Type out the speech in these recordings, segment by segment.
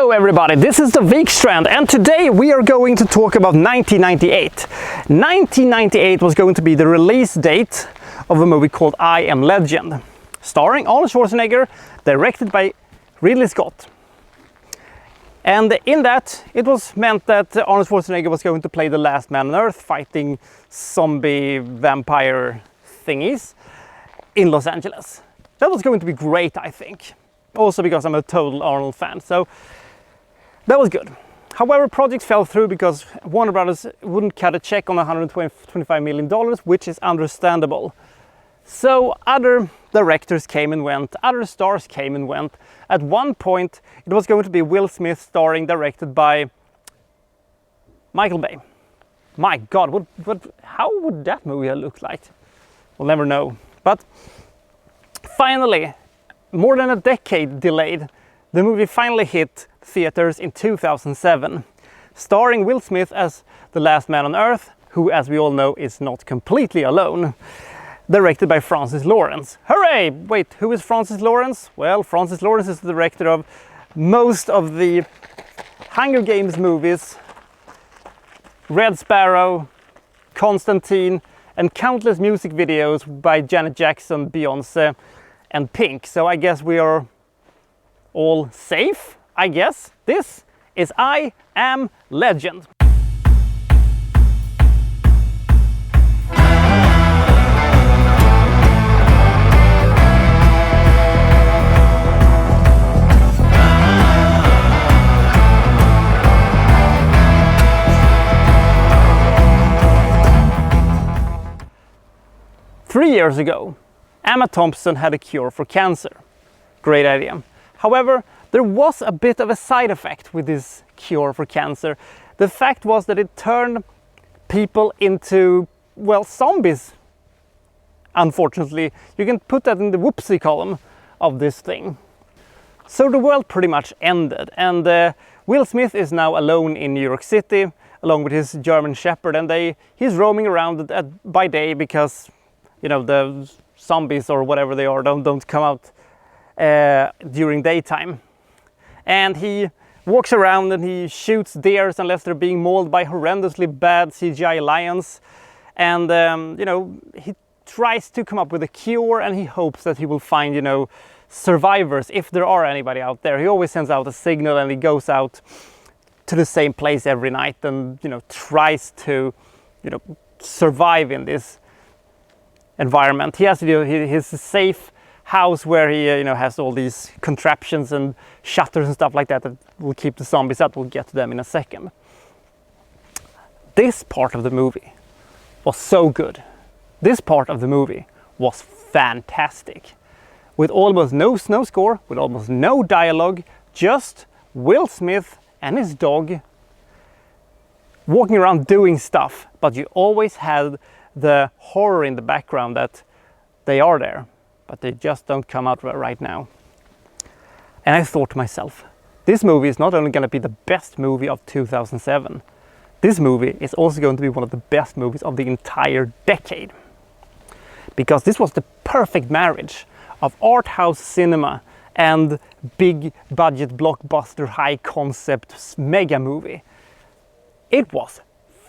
Hello everybody, this is the Wikstrand and today we are going to talk about 1998. 1998 was going to be the release date of a movie called I Am Legend, starring Arnold Schwarzenegger, directed by Ridley Scott. And in that, it was meant that Arnold Schwarzenegger was going to play the last man on Earth, fighting zombie vampire thingies in Los Angeles. That was going to be great, I think. Also because I'm a total Arnold fan, so that was good. However, projects fell through because Warner Brothers wouldn't cut a check on $125 million, which is understandable. So other directors came and went, other stars came and went. At one point, it was going to be Will Smith starring, directed by Michael Bay. My God, how would that movie have looked like? We'll never know. But finally, more than a decade delayed, the movie finally hit theaters in 2007, starring Will Smith as the last man on Earth, who, as we all know, is not completely alone, directed by Francis Lawrence. Hooray! Wait, who is Francis Lawrence? Well, Francis Lawrence is the director of most of the Hunger Games movies, Red Sparrow, Constantine, and countless music videos by Janet Jackson, Beyoncé, and Pink. So I guess we are all safe, I guess. This is I Am Legend. Three years ago, Emma Thompson had a cure for cancer. Great idea. However, there was a bit of a side effect with this cure for cancer. The fact was that it turned people into, well, zombies. Unfortunately, you can put that in the whoopsie column of this thing. So the world pretty much ended, and Will Smith is now alone in New York City, along with his German Shepherd, and he's roaming around by day because, you know, the zombies or whatever they are don't come out during daytime. And he walks around and he shoots deers unless they're being mauled by horrendously bad CGI lions. And you know, he tries to come up with a cure, and he hopes that he will find, you know, survivors if there are anybody out there. He always sends out a signal, and he goes out to the same place every night and, you know, tries to, you know, survive in this environment. He has to do his safe house where he you know, has all these contraptions and shutters and stuff like that that will keep the zombies out. We'll get to them in a second. This part of the movie was so good. This part of the movie was fantastic. With almost no score, with almost no dialogue, just Will Smith and his dog walking around doing stuff, but you always had the horror in the background that they are there, but they just don't come out right now. And I thought to myself, this movie is not only going to be the best movie of 2007, this movie is also going to be one of the best movies of the entire decade. Because this was the perfect marriage of art house cinema and big budget blockbuster high concept mega movie. It was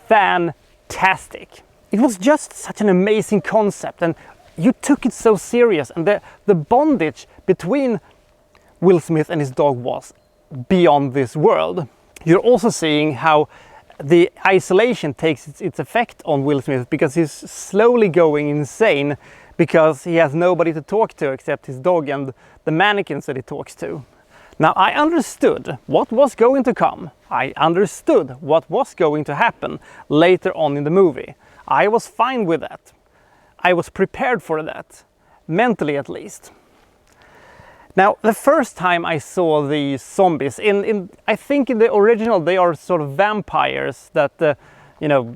fantastic. It was just such an amazing concept, and you took it so serious, and the bondage between Will Smith and his dog was beyond this world. You're also seeing how the isolation takes its effect on Will Smith, because he's slowly going insane because he has nobody to talk to except his dog and the mannequins that he talks to. Now, I understood what was going to come. I understood what was going to happen later on in the movie. I was fine with that. I was prepared for that, mentally at least. Now, the first time I saw the zombies, I think in the original they are sort of vampires that you know,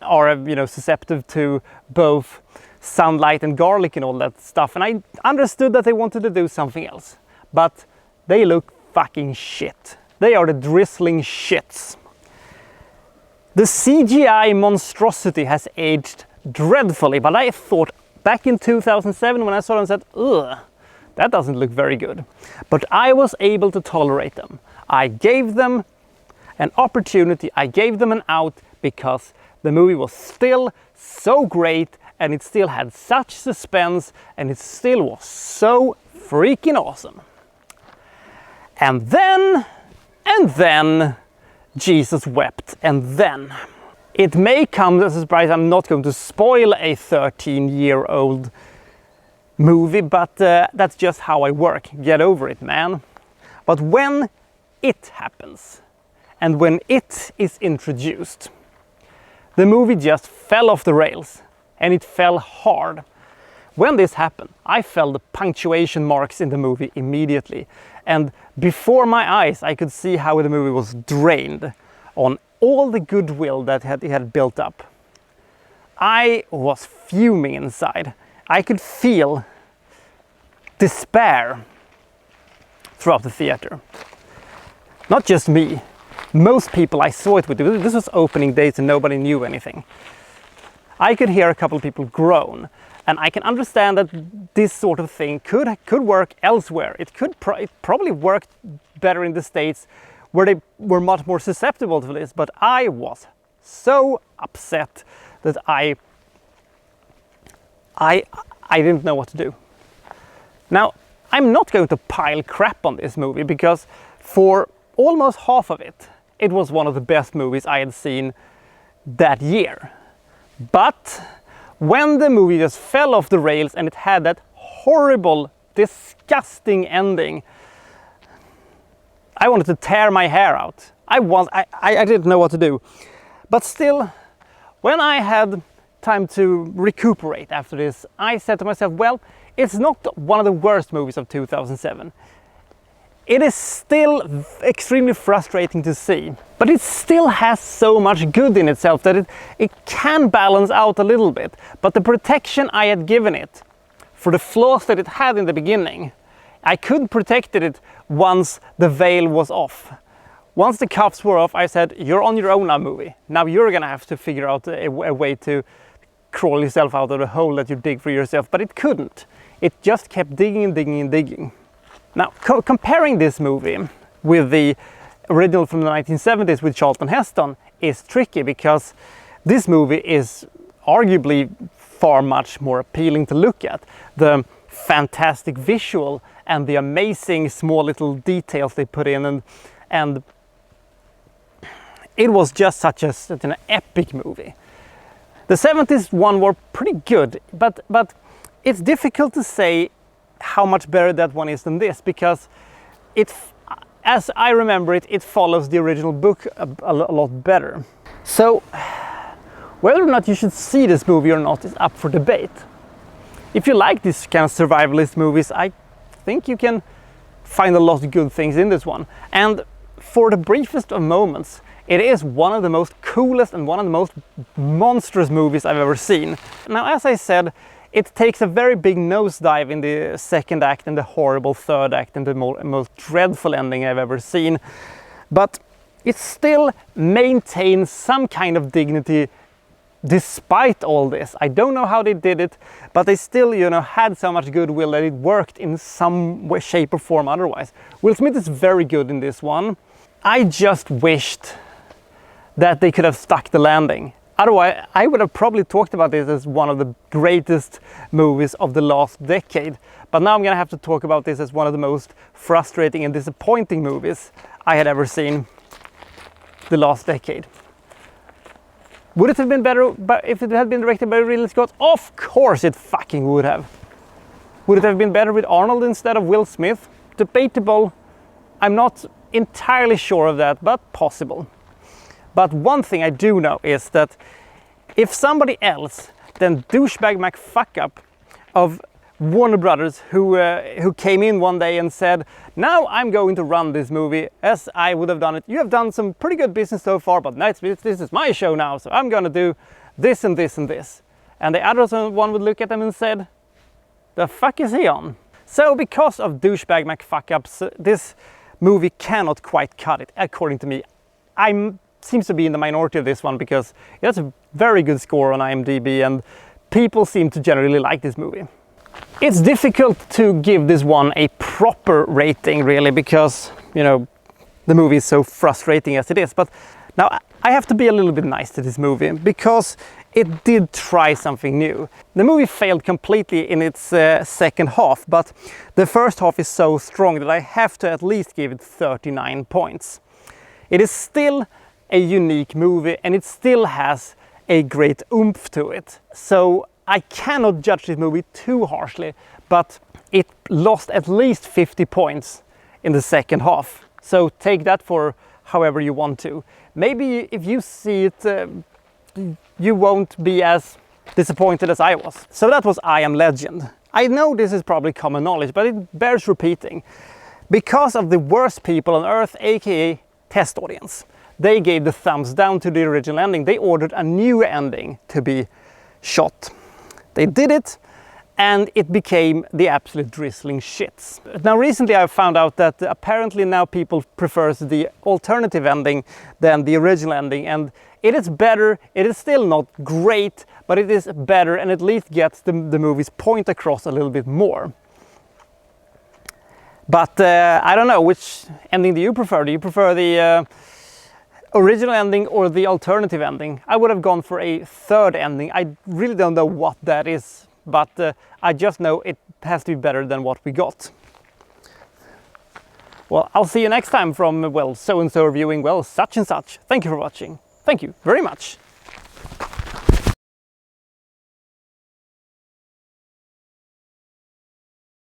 are, you know, susceptible to both sunlight and garlic and all that stuff. And I understood that they wanted to do something else, but they look fucking shit. They are the drizzling shits. The CGI monstrosity has aged dreadfully, but I thought back in 2007 when I saw them, I said, ugh, that doesn't look very good. But I was able to tolerate them. I gave them an opportunity, I gave them an out, because the movie was still so great and it still had such suspense and it still was so freaking awesome. And then Jesus wept, and then it may come as a surprise. I'm not going to spoil a 13-year-old movie, but that's just how I work. Get over it, man. But when it happens, and when it is introduced, the movie just fell off the rails, and it fell hard. When this happened, I felt the punctuation marks in the movie immediately, and before my eyes I could see how the movie was drained on all the goodwill that it had built up. I was fuming inside. I could feel despair throughout the theater. Not just me. Most people I saw it with, this was opening days and nobody knew anything. I could hear a couple of people groan, and I can understand that this sort of thing could work elsewhere. It probably worked better in the States, where they were much more susceptible to this, but I was so upset that I didn't know what to do. Now, I'm not going to pile crap on this movie, because for almost half of it, it was one of the best movies I had seen that year. But when the movie just fell off the rails and it had that horrible, disgusting ending, I wanted to tear my hair out. I didn't know what to do. But still, when I had time to recuperate after this, I said to myself, well, it's not one of the worst movies of 2007. It is still extremely frustrating to see, but it still has so much good in itself that it can balance out a little bit. But the protection I had given it for the flaws that it had in the beginning, I couldn't protect it once the veil was off. Once the cuffs were off, I said, you're on your own now, movie. Now you're gonna have to figure out a way to crawl yourself out of the hole that you dig for yourself. But it couldn't. It just kept digging and digging and digging. Now, comparing this movie with the original from the 1970s with Charlton Heston is tricky, because this movie is arguably far much more appealing to look at. The fantastic visual and the amazing small little details they put in, and it was just such an epic movie. The 70s one were pretty good, but it's difficult to say how much better that one is than this, because as I remember it, it follows the original book a lot better. So whether or not you should see this movie or not is up for debate. If you like this kind of survivalist movies, I think you can find a lot of good things in this one. And for the briefest of moments, it is one of the most coolest and one of the most monstrous movies I've ever seen. Now, as I said, it takes a very big nosedive in the second act and the horrible third act and the most dreadful ending I've ever seen. But it still maintains some kind of dignity despite all this. I don't know how they did it, but they still, had so much goodwill that it worked in some way, shape or form otherwise. Will Smith is very good in this one. I just wished that they could have stuck the landing. Otherwise, I would have probably talked about this as one of the greatest movies of the last decade. But now I'm gonna have to talk about this as one of the most frustrating and disappointing movies I had ever seen the last decade. Would it have been better if it had been directed by Ridley Scott? Of course it fucking would have. Would it have been better with Arnold instead of Will Smith? Debatable. I'm not entirely sure of that, but possible. But one thing I do know is that if somebody else than douchebag McFuckup of Warner Brothers, who came in one day and said, now I'm going to run this movie as I would have done it. You have done some pretty good business so far, but this is my show now, so I'm going to do this and this and this. And the other one would look at them and said, the fuck is he on? So because of douchebag McFuckups, this movie cannot quite cut it, according to me. Seems to be in the minority of this one, because it has a very good score on IMDb and people seem to generally like this movie. It's difficult to give this one a proper rating, really, because the movie is so frustrating as it is. But now I have to be a little bit nice to this movie because it did try something new. The movie failed completely in its second half, but the first half is so strong that I have to at least give it 39 points. It is still a unique movie and it still has a great oomph to it. So I cannot judge this movie too harshly, but it lost at least 50 points in the second half. So take that for however you want to. Maybe if you see it, you won't be as disappointed as I was. So that was I Am Legend. I know this is probably common knowledge, but it bears repeating. Because of the worst people on earth, aka test audience, they gave the thumbs down to the original ending. They ordered a new ending to be shot. They did it, and it became the absolute drizzling shits. Now recently I found out that apparently now people prefer the alternative ending than the original ending, and it is better. It is still not great, but it is better and at least gets the movie's point across a little bit more. But I don't know, which ending do you prefer? Do you prefer the original ending or the alternative ending? I would have gone for a third ending. I really don't know what that is, but I just know it has to be better than what we got. Well, I'll see you next time from, well, so-and-so reviewing, well, such and such. Thank you for watching. Thank you very much.